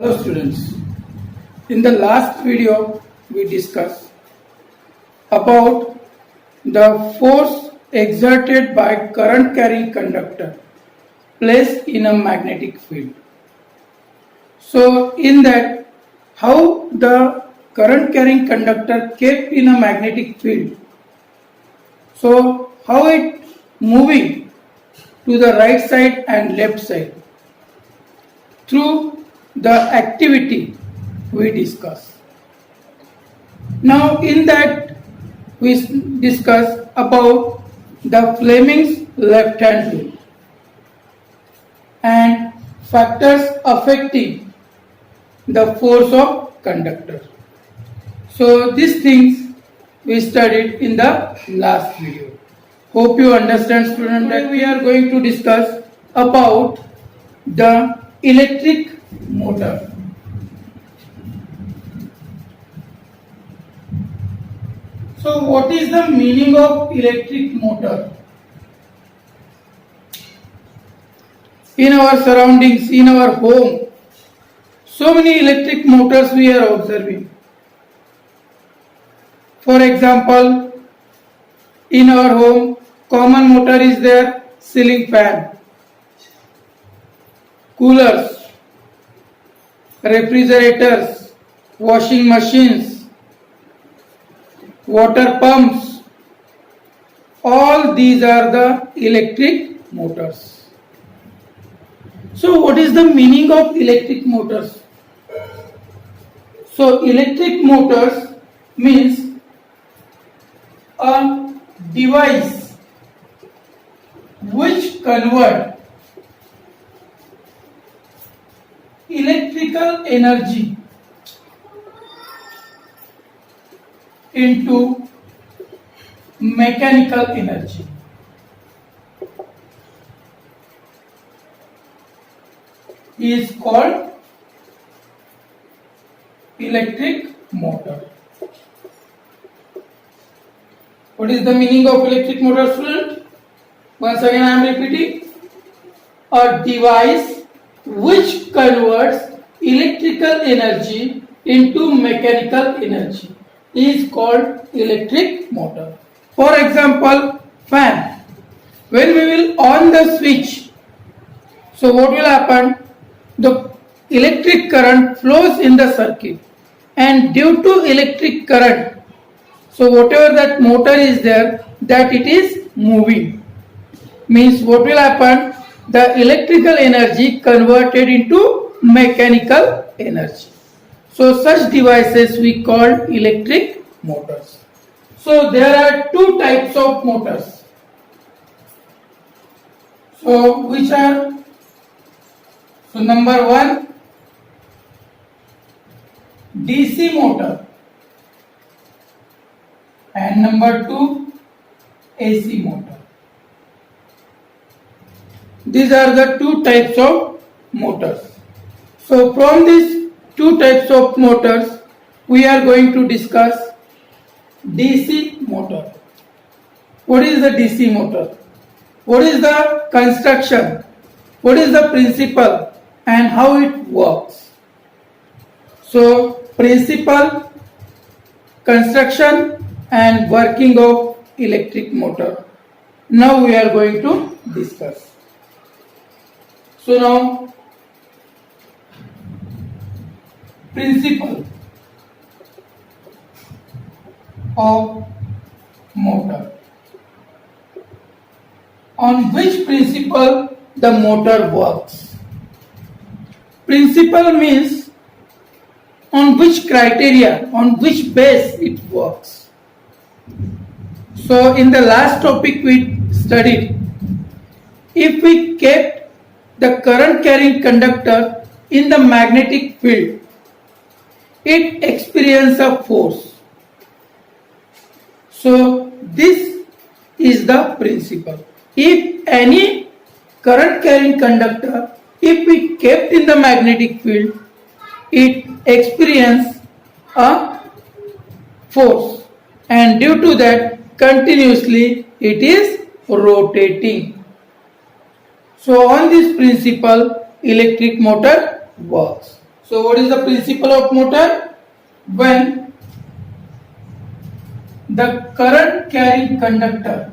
Hello students, in the last video we discussed about the force exerted by current carrying conductor placed in a magnetic field. So in that, how the current carrying conductor kept in a magnetic field. So how it moving to the right side and left side through the activity we discuss. Now in that we discuss about the Fleming's left hand rule and factors affecting the force of conductor. So these things we studied in the last video. Hope you understand students that we are going to discuss about the electric motor. So what is the meaning of electric motor? In our surroundings, in our home, so many electric motors we are observing. For example, in our home, common motor is there, ceiling fan, coolers, refrigerators, washing machines, water pumps. All these are the electric motors. So what is the meaning of electric motors? So electric motors means a device which convert electrical energy into mechanical energy. Is called electric motor. What is the meaning of electric motor, student? Once again I am repeating. A device which converts electrical energy into mechanical energy is called electric motor. For example, fan. When we will on the switch, so what will happen? The electric current flows in the circuit, and due to electric current, so whatever that motor is there, that it is moving. Means what will happen? The electrical energy converted into mechanical energy. So such devices we call electric motors. So there are two types of motors. So which are? So number one, DC motor, and number two, AC motor. These are the two types of motors. So from these two types of motors, we are going to discuss DC motor. What is the DC motor? What is the construction? What is the principle and how it works? So principle, construction and working of electric motor. Now we are going to discuss. So now, principle of motor. On which principle the motor works? Principle means on which criteria, on which base it works. So in the last topic we studied, if we kept the current carrying conductor in the magnetic field, it experiences a force. So this is the principle. If any current carrying conductor, if we kept in the magnetic field, it experiences a force, and due to that continuously it is rotating. So on this principle electric motor works. So what is the principle of motor? When the current carrying conductor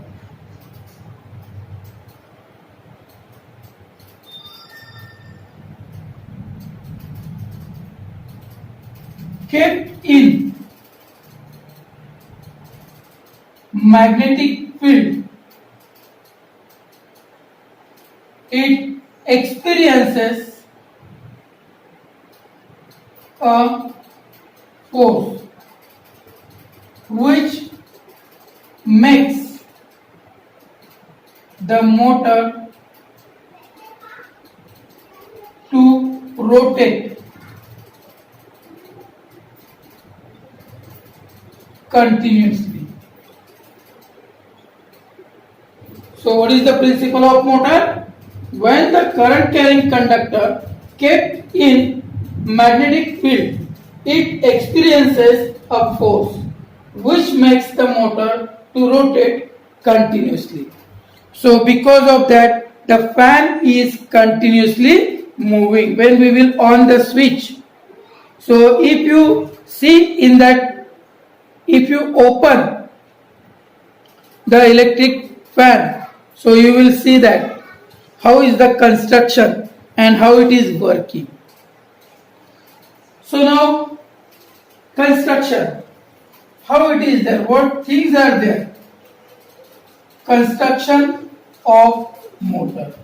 kept in magnetic field, it experiences a force which makes the motor to rotate continuously. So what is the principle of motor? When the current carrying conductor kept in magnetic field, it experiences a force which makes the motor to rotate continuously. So because of that, the fan is continuously moving when we will on the switch. So if you see in that, if you open the electric fan, so you will see that how is the construction and how it is working. So now construction, how it is there, what things are there. Construction of motor.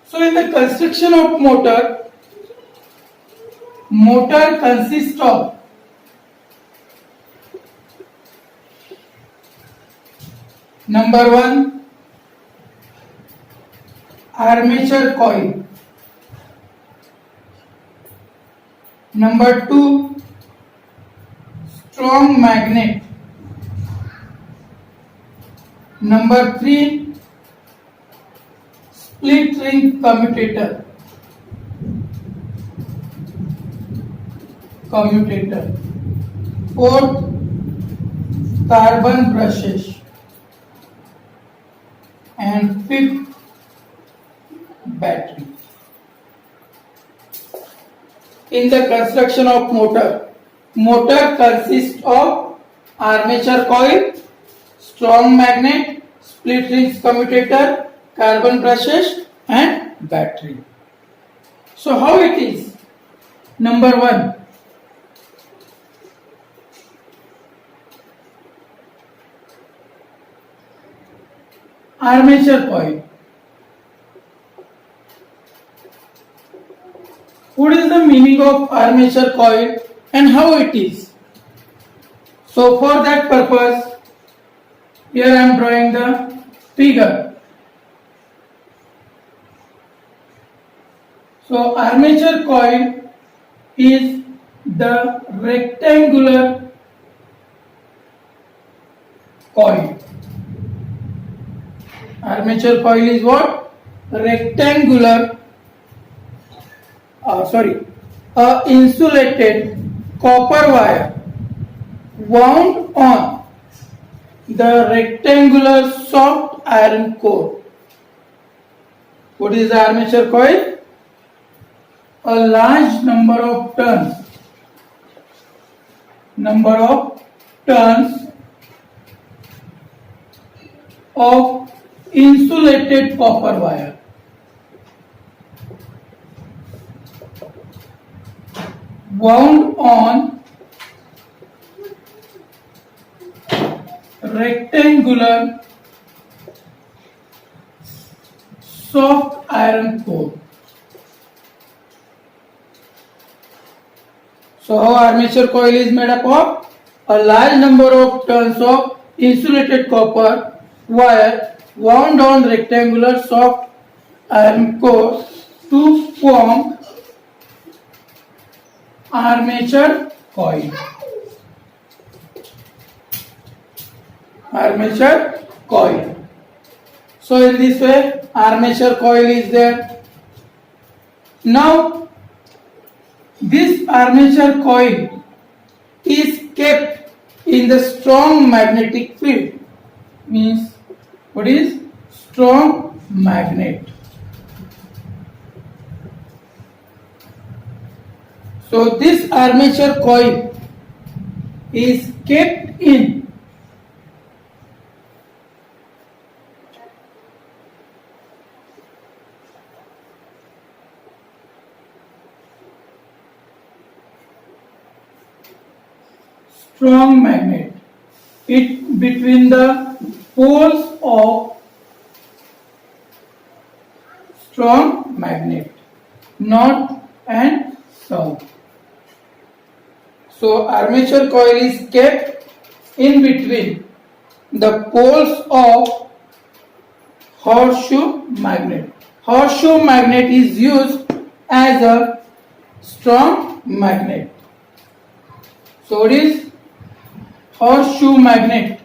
So in the construction of motor, motor consists of number 1, armature coil. Number 2, strong magnet. Number 3, split ring commutator. Fourth, carbon brushes. And fifth, battery. In the construction of motor, motor consists of armature coil, strong magnet, split rings commutator, carbon brushes and battery. So how it is? Number 1, armature coil. What is the meaning of armature coil and how it is? So for that purpose, here I am drawing the figure. So armature coil is the rectangular coil. Armature coil is what? Rectangular, insulated copper wire wound on the rectangular soft iron core. What is the armature coil? A large number of turns of insulated copper wire wound on rectangular soft iron core. So how armature coil is made up of? A large number of turns of insulated copper wire wound on rectangular soft iron core to form armature coil. Armature coil. So in this way armature coil is there. Now this armature coil is kept in the strong magnetic field. Means what is strong magnet? So this armature coil is kept in strong magnet. It between the poles of strong magnet, north and south. So armature coil is kept in between the poles of horseshoe magnet. Horseshoe magnet is used as a strong magnet. So it is horseshoe magnet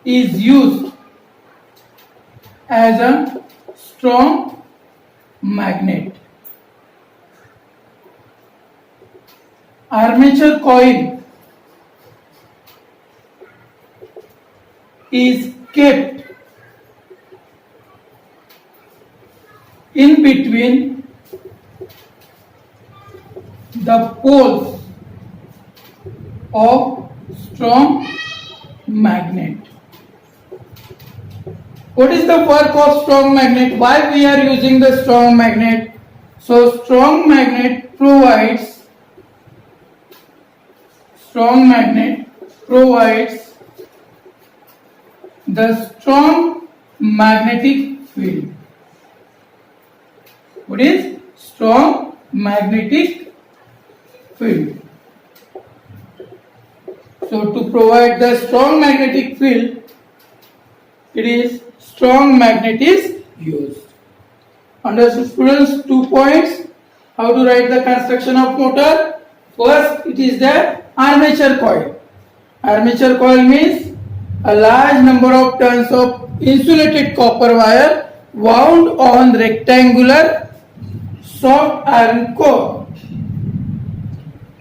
is used as a strong magnet. Armature coil is kept in between the poles of strong magnet. What is the work of strong magnet? Why we are using the strong magnet? So strong magnet provides the strong magnetic field. What is strong magnetic field? So to provide the strong magnetic field, it is strong magnet is used. Understood students? 2 points. How to write the construction of motor? First, it is the armature coil. Armature coil means a large number of turns of insulated copper wire wound on rectangular soft iron core.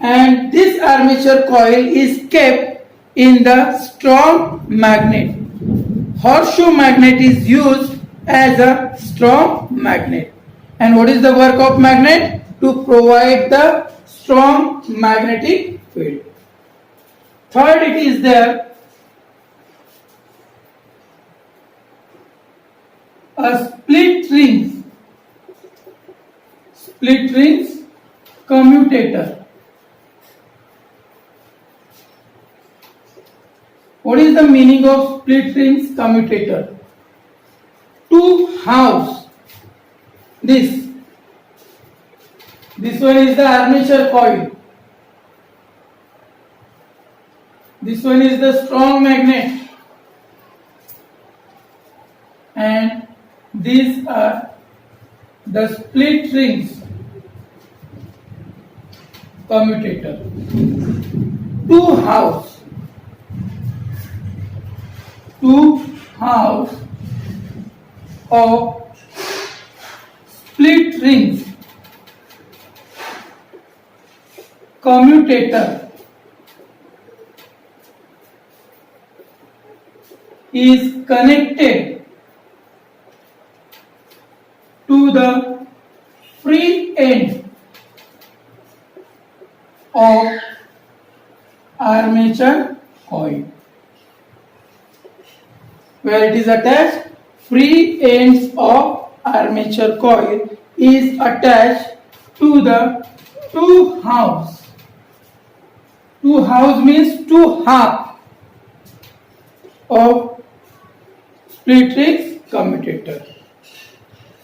And this armature coil is kept in the strong magnet. Horseshoe magnet is used as a strong magnet. And what is the work of magnet? To provide the strong magnetic field. Third, it is there a split rings commutator. What is the meaning of split rings commutator? To house this one is the armature coil. This one is the strong magnet. And these are the split rings commutator. To house of split rings commutator is connected to the free end of armature coil. Where it is attached, free ends of armature coil is attached to the two house. Two house means two half of split rings commutator.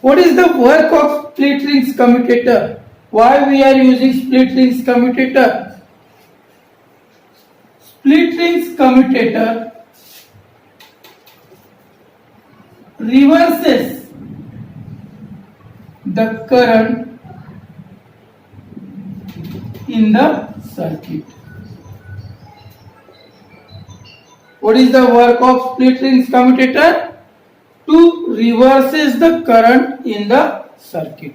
What is the work of split rings commutator? Why we are using split rings commutator? Split rings commutator reverses the current in the circuit. What is the work of split rings commutator? To reverses the current in the circuit.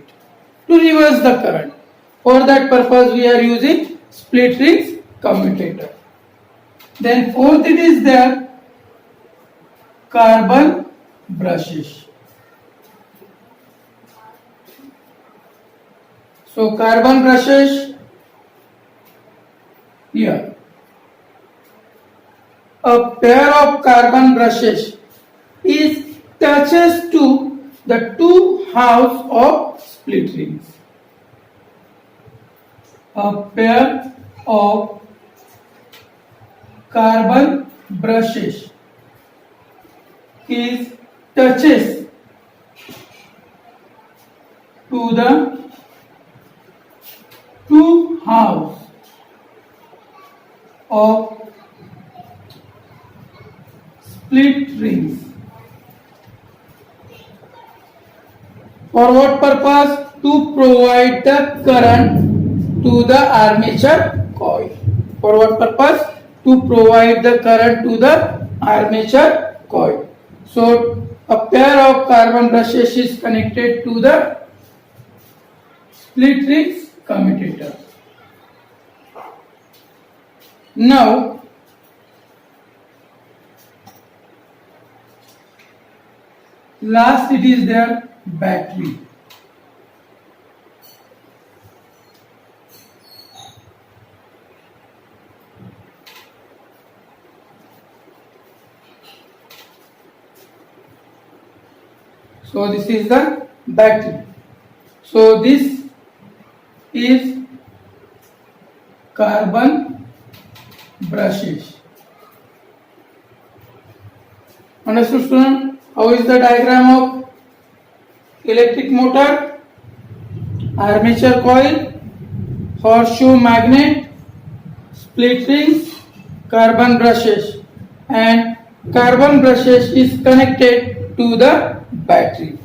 To reverse the current. For that purpose we are using split rings commutator. Then fourth, it is there carbon brushes. So carbon brushes here. A pair of carbon brushes is touches to the two halves of split rings. A pair of carbon brushes is touches to the two halves of split rings. For what purpose? To provide the current to the armature coil. For what purpose? To provide the current to the armature coil. So a pair of carbon brushes is connected to the split rings commutator. Now last it is their battery. So this is the battery. So this is carbon brushes. Understood, student? How is the diagram of electric motor? Armature coil, horseshoe magnet, split rings, carbon brushes, and carbon brushes is connected to the battery.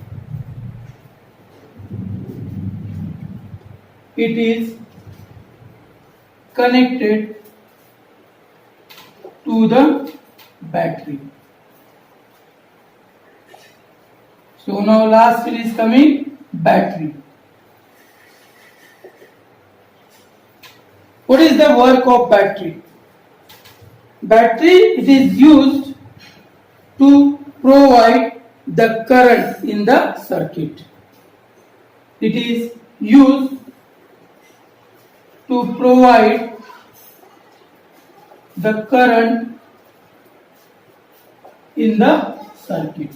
It is connected to the battery. So now last it is coming battery. What is the work of battery? Battery, it is used to provide the current in the circuit. It is used to provide the current in the circuit.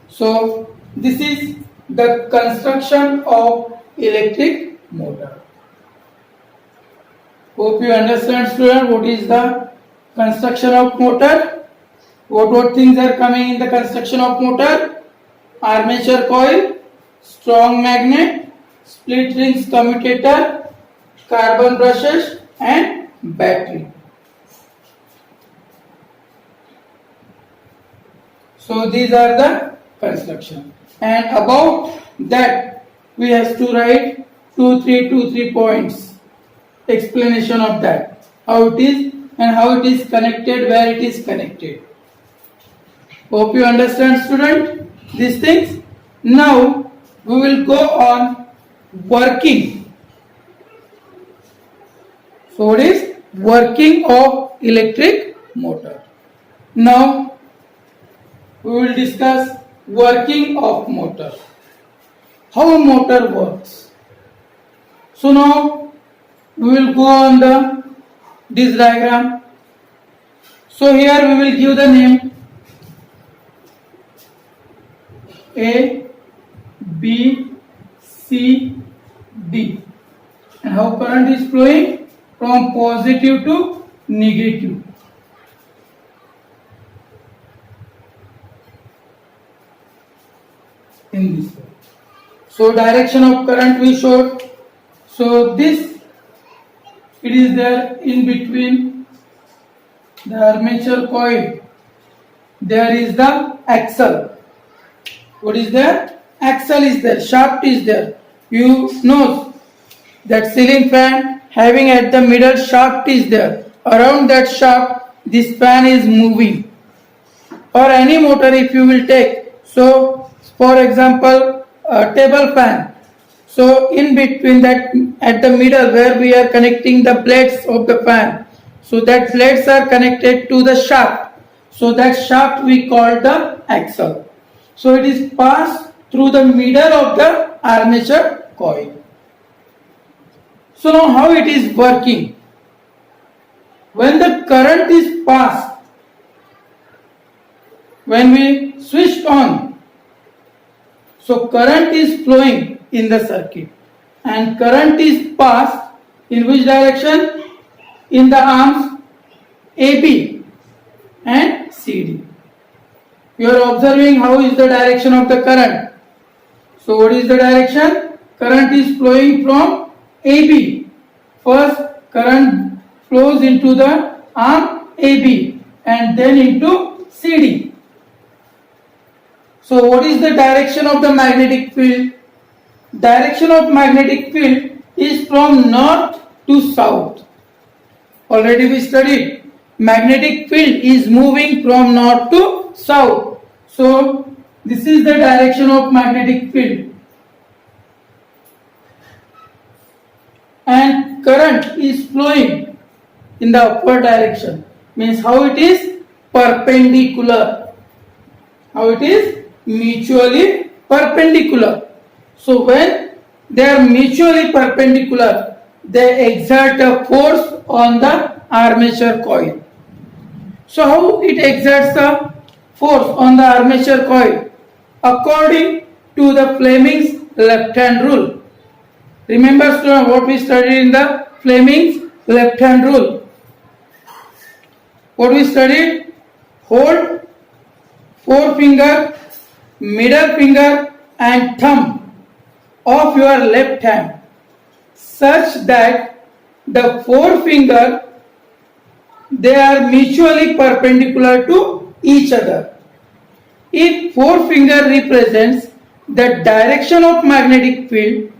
So this is the construction of electric motor. Hope you understand, student, what is the construction of motor. What things are coming in the construction of motor? Armature coil, strong magnet, split rings commutator, carbon brushes and battery. So these are the construction, and about that we have to write 2 3 points explanation of that, how it is and how it is connected, where it is connected. Hope you understand, student, these things. Now we will go on working. So what is working of electric motor? Now we will discuss working of motor, how a motor works. So now we will go on this diagram. So here we will give the name A, B, C, D, and how current is flowing from positive to negative. In this way. So direction of current we showed. So this, it is there in between the armature coil. There is the axle. What is there? Axle is there, shaft is there. You know that ceiling fan having at the middle shaft is there. Around that shaft this fan is moving. Or any motor if you will take. So for example, a table fan. So in between that, at the middle where we are connecting the blades of the fan, so that blades are connected to the shaft. So that shaft we call the axle. So it is passed through the middle of the armature coil. So now how it is working? When the current is passed, when we switch on, so current is flowing in the circuit and current is passed in which direction? In the arms AB and CD. You are observing how is the direction of the current. So what is the direction? Current is flowing from AB. First current flows into the arm AB and then into CD. So what is the direction of the magnetic field? Direction of magnetic field is from north to south. Already we studied. Magnetic field is moving from north to south. So this is the direction of magnetic field. And current is flowing in the upward direction. Means how it is? Perpendicular. How it is? Mutually perpendicular. So when they are mutually perpendicular, they exert a force on the armature coil. So how it exerts a force on the armature coil? According to the Fleming's left hand rule. Remember student what we studied in the Fleming's left hand rule. What we studied? Hold forefinger, middle finger and thumb of your left hand such that the forefinger, they are mutually perpendicular to each other. If forefinger represents the direction of magnetic field,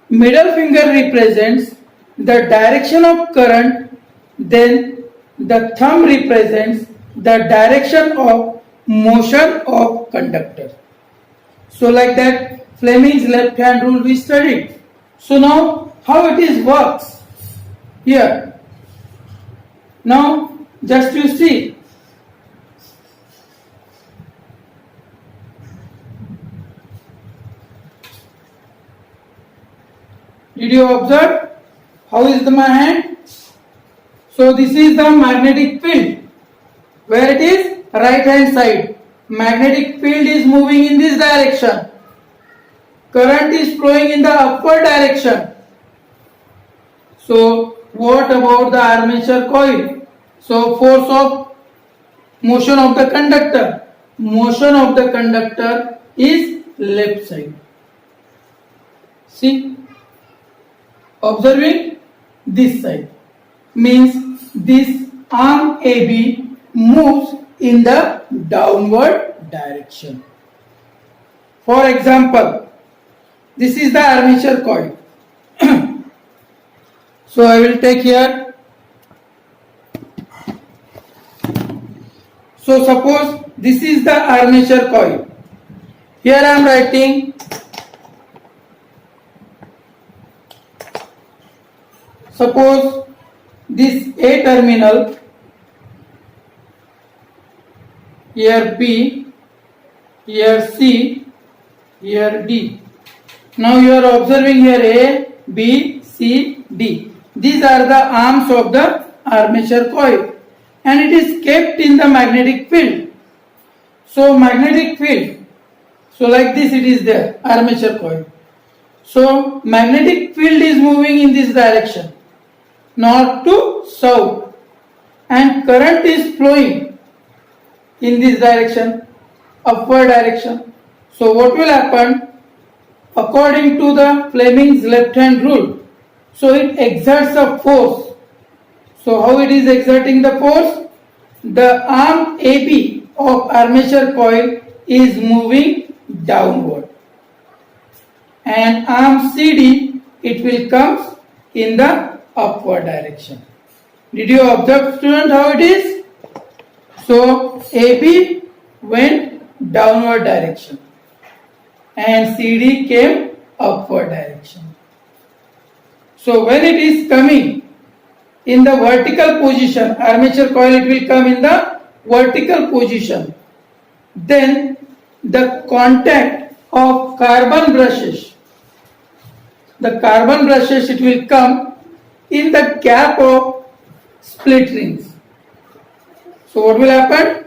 middle finger represents the direction of current, then the thumb represents the direction of motion of conductor. So like that Fleming's left hand rule we studied. So now how it is works here. Now just you see. Did you observe how is my hand? So this is the magnetic field. Where it is? Right hand side. Magnetic field is moving in this direction. Current is flowing in the upward direction. So what about the armature coil? So force of motion of the conductor. Motion of the conductor is left side. See? Observing this side. Means this arm AB moves in the downward direction. For example, this is the armature coil. So I will take here. So suppose this is the armature coil. Here I am writing suppose this A terminal, here B, here C, here D. Now you are observing here A, B, C, D. These are the arms of the armature coil and it is kept in the magnetic field. So magnetic field, so like this it is there, armature coil. So magnetic field is moving in this direction, north to south, and current is flowing in this direction, upward direction. So what will happen? According to the Fleming's left hand rule, so it exerts a force. So how it is exerting the force? The arm AB of armature coil is moving downward and arm CD, it will come in the upward direction. Did you observe student how it is? So AB went downward direction and CD came upward direction. So when it is coming in the vertical position, armature coil, it will come in the vertical position. Then the contact of carbon brushes. The carbon brushes, it will come in the gap of split rings. So what will happen?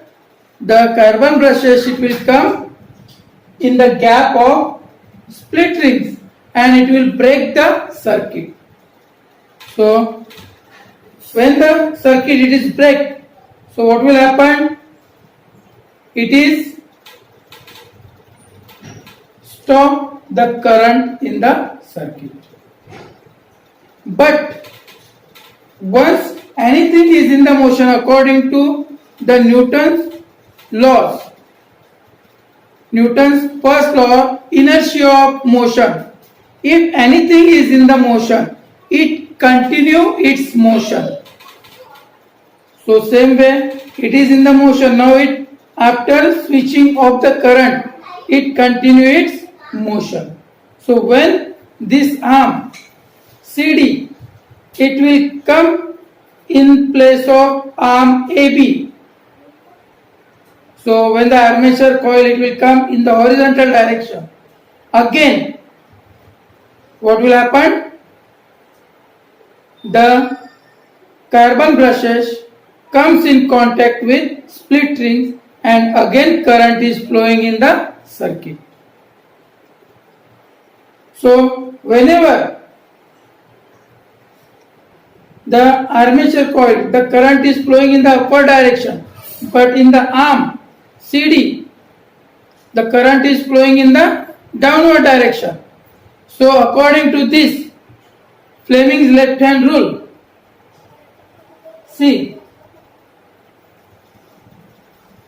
The carbon brushes, it will come in the gap of split rings and it will break the circuit. So when the circuit it is break, so what will happen? It is stop the current in the circuit. But once anything is in the motion according to the Newton's laws, Newton's first law, inertia of motion. If anything is in the motion, it continue its motion. So same way, it is in the motion. Now it, after switching off the current, it continue its motion. So when this arm CD, it will come in place of arm AB. So when the armature coil, it will come in the horizontal direction. Again, what will happen? The carbon brushes comes in contact with split rings and again current is flowing in the circuit. So whenever the armature coil, the current is flowing in the upward direction, but in the arm CD, the current is flowing in the downward direction. So according to this Fleming's left hand rule, see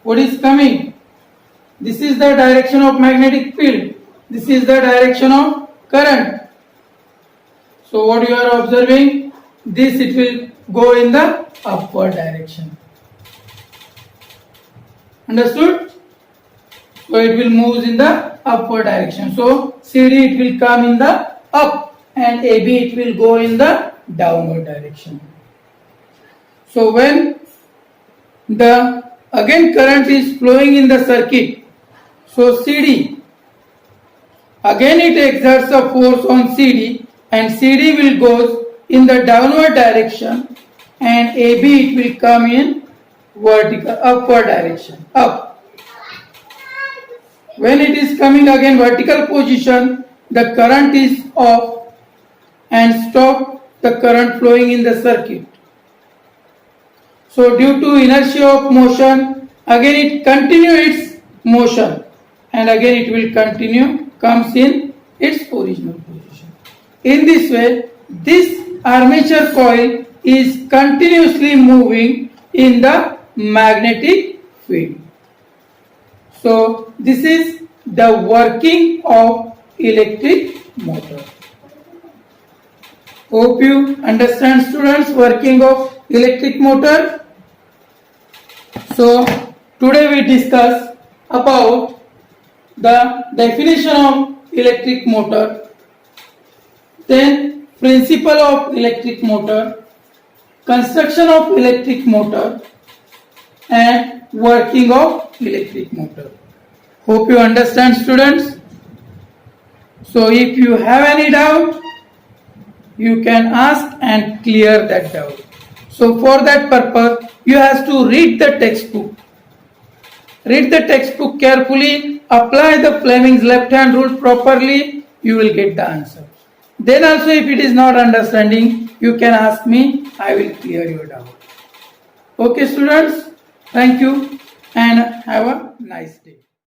what is coming. This is the direction of magnetic field. This is the direction of current. So what you are observing, this it will go in the upward direction. Understood? So it will move in the upward direction. So CD it will come in the up and AB it will go in the downward direction. So when the again current is flowing in the circuit, so CD, again it exerts a force on CD and CD will go in the downward direction and AB it will come in vertical upward direction, up. When it is coming again vertical position, the current is off and stop the current flowing in the circuit. So due to inertia of motion, again it continue its motion and again it will continue, comes in its original position. In this way, this armature coil is continuously moving in the magnetic field. So this is the working of electric motor. Hope you understand, students, working of electric motor. So today we discuss about the definition of electric motor, then principle of electric motor, construction of electric motor and working of electric motor. Hope you understand, students. So if you have any doubt, you can ask and clear that doubt. So for that purpose, you have to read the textbook. Read the textbook carefully, apply the Fleming's left hand rule properly, you will get the answer. Then also if it is not understanding, you can ask me, I will clear your doubt. Okay students, thank you and have a nice day.